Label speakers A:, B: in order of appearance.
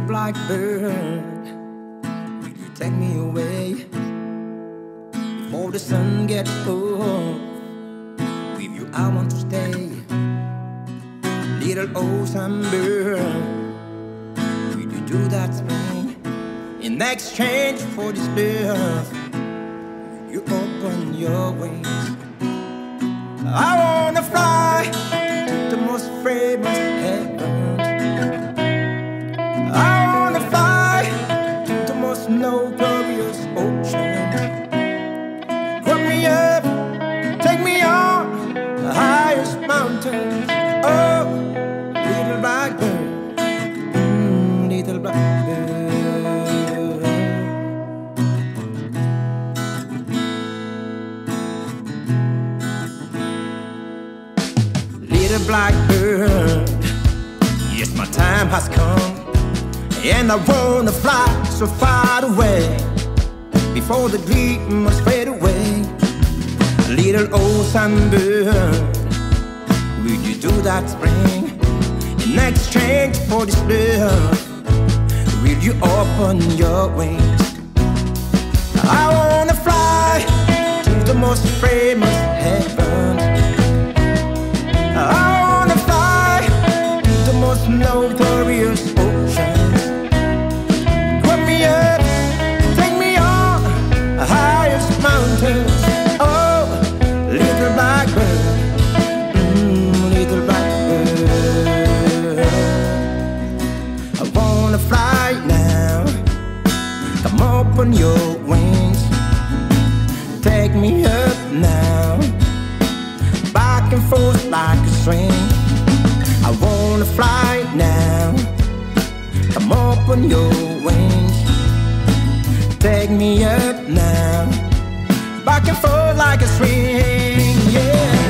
A: blackbird, will you take me away before the sun gets up? With you I want to stay. Little old sunbird, will you do that spring in exchange for this love? Will you open your wings? I wanna fly to the most famous heaven. I wanna fly to the most notorious ocean. Put me up, take me on the highest mountains. Oh, little blackbird, little blackbird. Little blackbird, yes, my time has come, and I wanna fly so far away before the dream must fade away. Little old sunbird, will you do that spring in exchange for this love? Will you open your wings? I wanna fly to the most famous heaven. I wanna fly to the most notorious ocean. Put me up, take me on the highest mountains. Oh, little blackbird, little blackbird. I wanna fly now. Come open your wings, take me up now, back and forth like a string. I wanna fly now. Come open your wings, take me up now, back and forth like a string, yeah.